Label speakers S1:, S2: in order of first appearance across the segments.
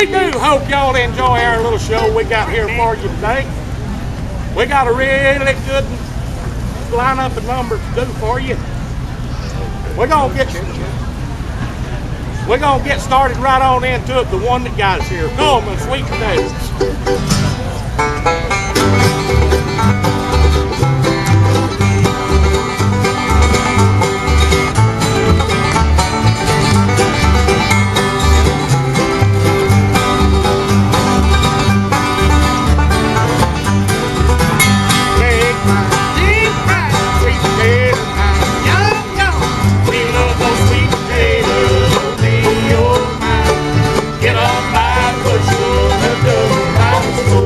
S1: We do hope y'all enjoy our little show we got here for you today. We got a really good lineup of numbers to do for you. We're gonna get started right on into it. The one that got us here. Come on, sweet potatoes. Get on by, push the double by the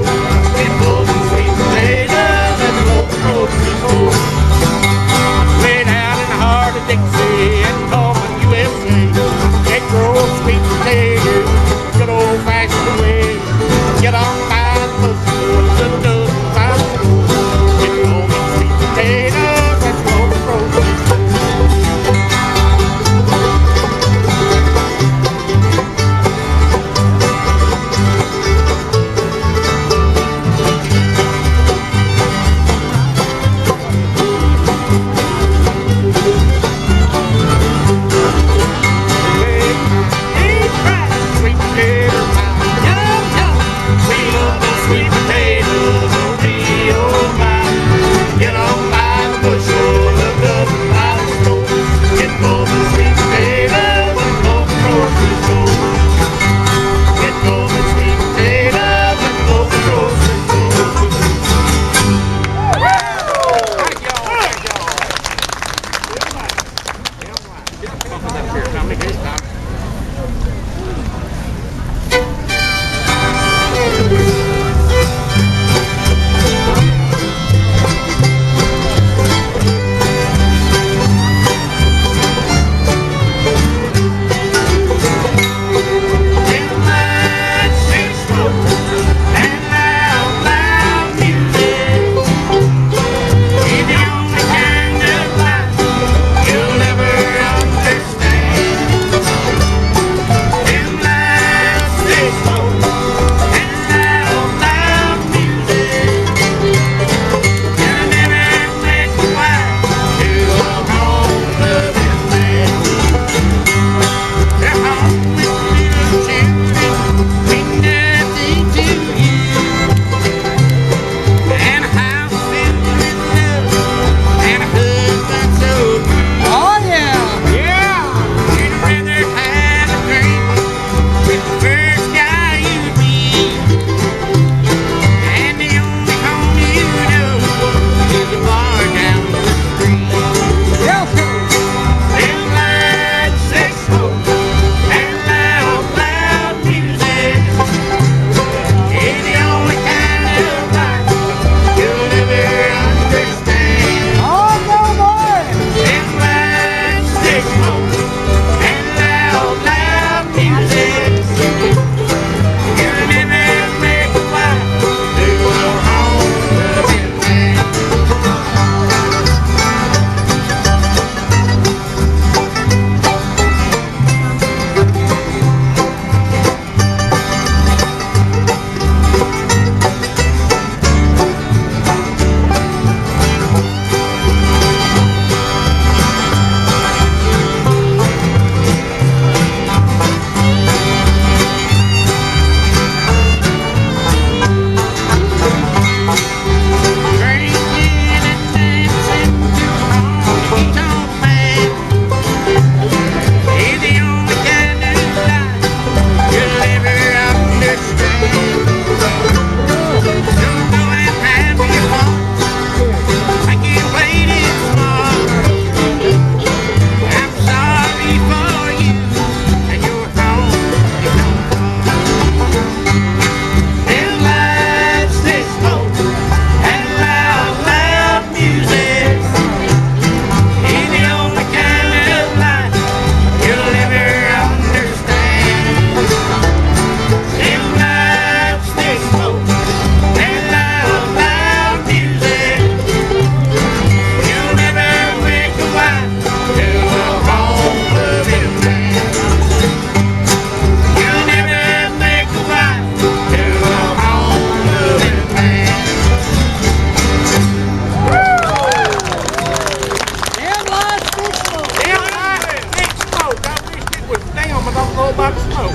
S1: Mama don't know about the smoke.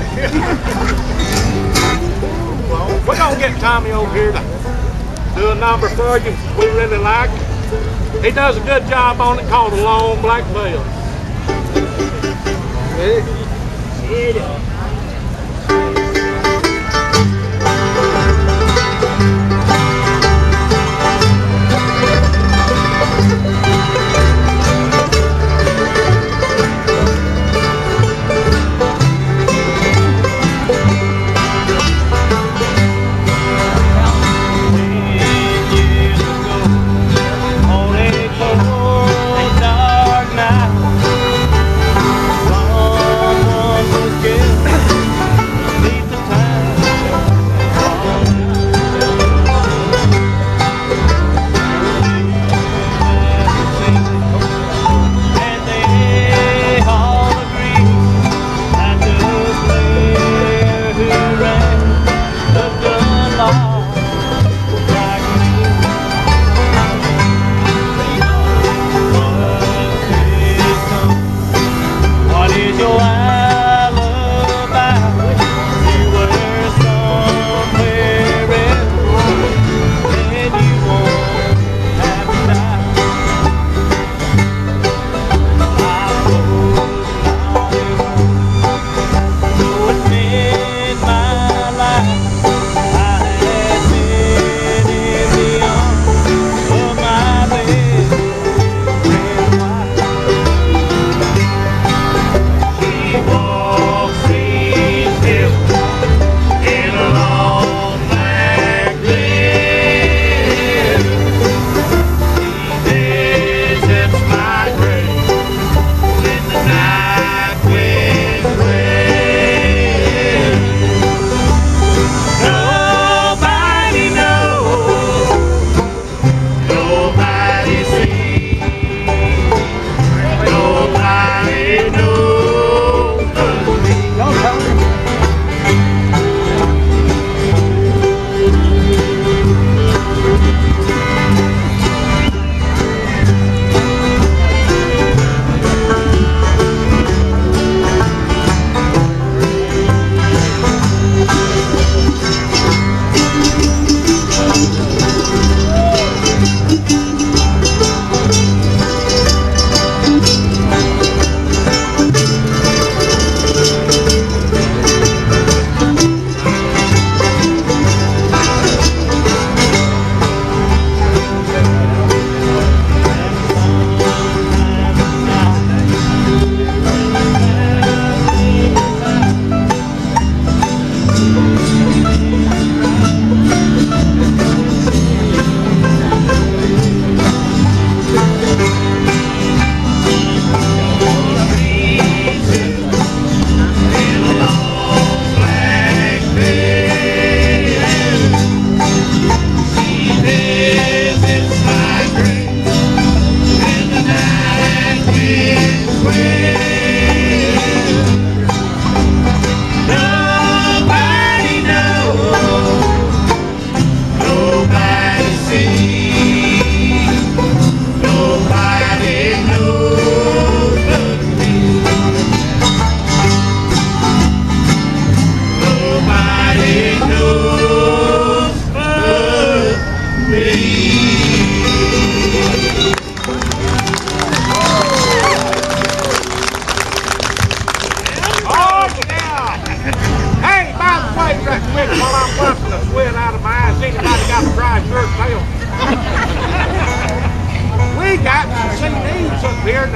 S1: We're gonna get Tommy over here to do a number for you we really like. He does a good job on it called the Long Black Veil.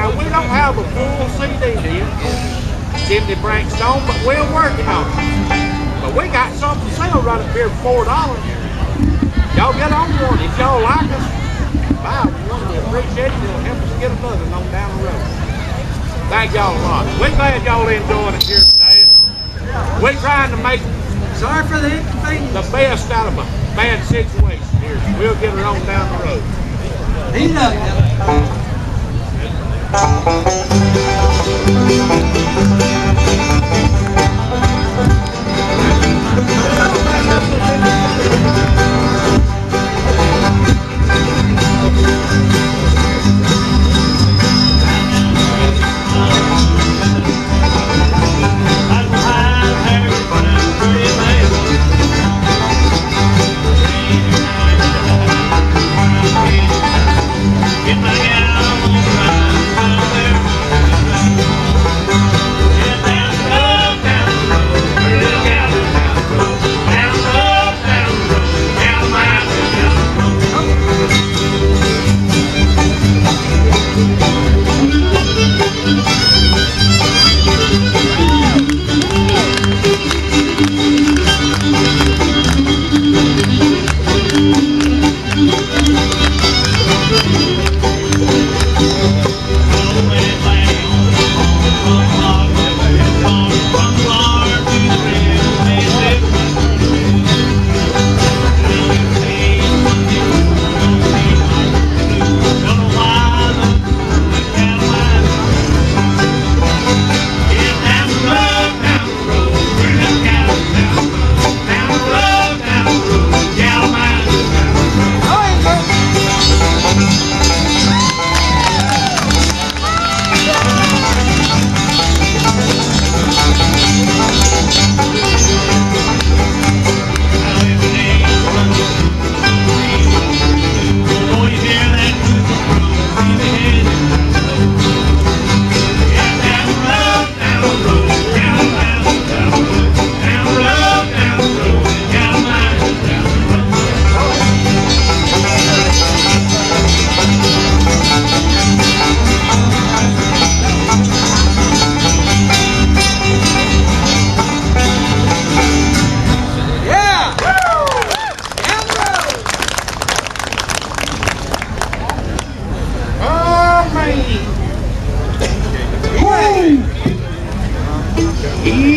S2: Now, we don't have a full CD here, Chimney Branch Show, but we're working on it. But we got something to sell right up here for $4. Y'all get on one. If y'all like us, buy one. We appreciate it. It'll help us get another on down the road. Thank y'all a lot. We're glad y'all enjoying it here today. We're trying to make
S3: Sorry for the inconvenience.
S2: the best out of a bad situation here. We'll get her on down the road.
S3: Heat up.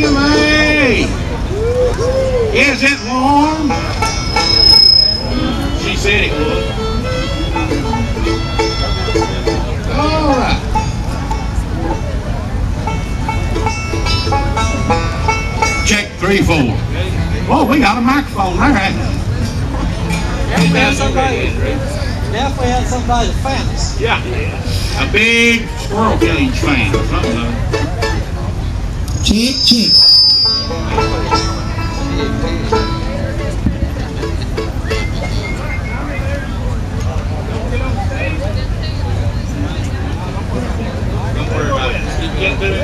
S2: May. Is it warm? She said it would. All right. Check 3, 4. Oh, we got a microphone there, haven't we?
S3: Definitely had somebody famous.
S2: Yeah. A big squirrel cage fan or something.
S3: Check.
S2: Don't worry about it. You can't do it.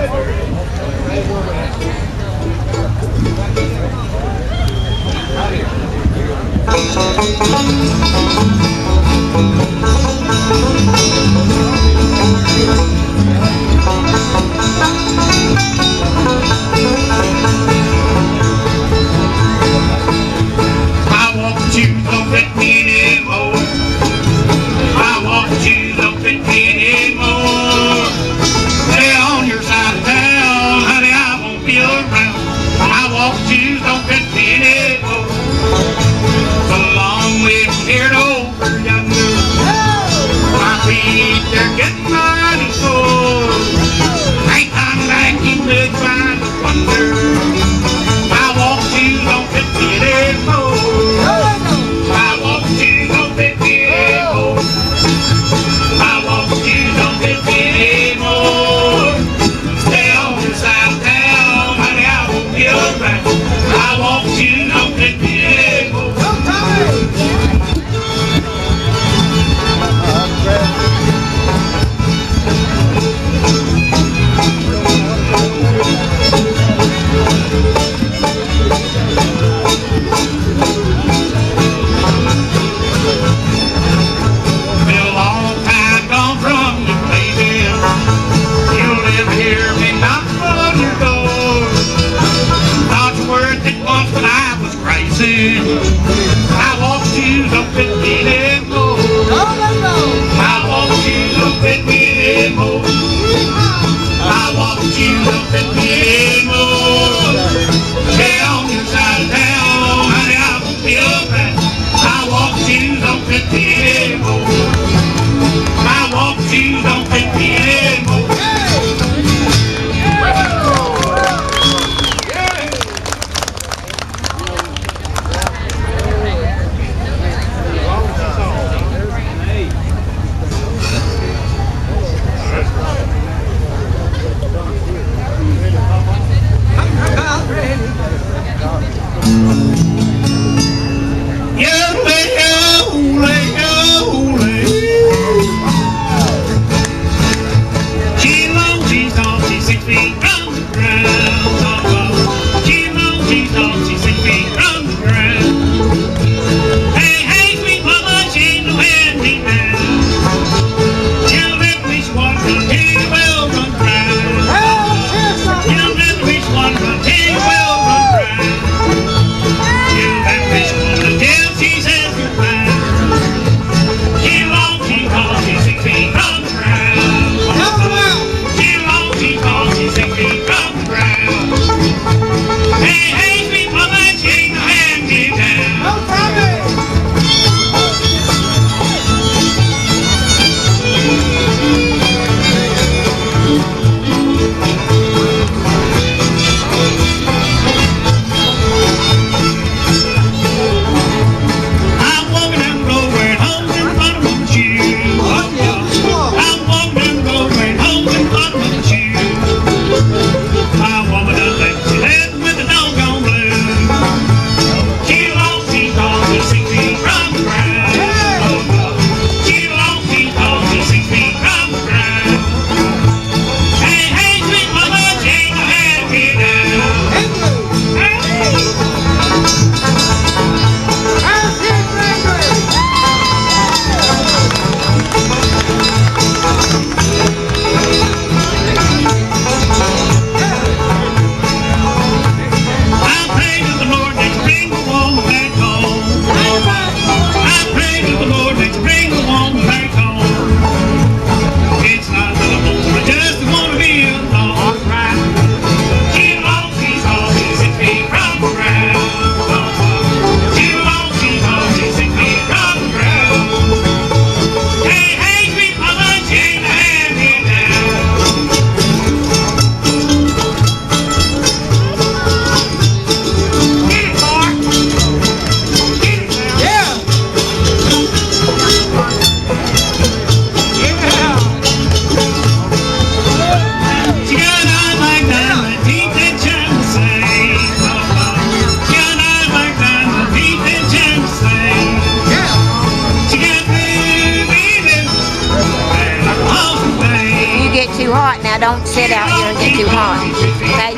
S2: I want you, don't fit me anymore. I want you, don't fit me anymore. Stay on your side of town, honey, I won't be around. I want you, don't fit me anymore. So long way from here to over yonder. My feet, they're getting mighty sore. Ain't time like you would find a wonder. I want you, don't fit me anymore. I want you, don't fit me anymore. I want you, don't fit me anymore. Stay on your side of town, honey, I won't be around. I want you, don't fit me anymore.
S4: She got eyes like diamond, teeth that shine the same. She got eyes like diamond, teeth that shine the same. She got blue, baby, and a awesome thing.
S5: You get too hot now. Don't sit out here and get too hot. Okay?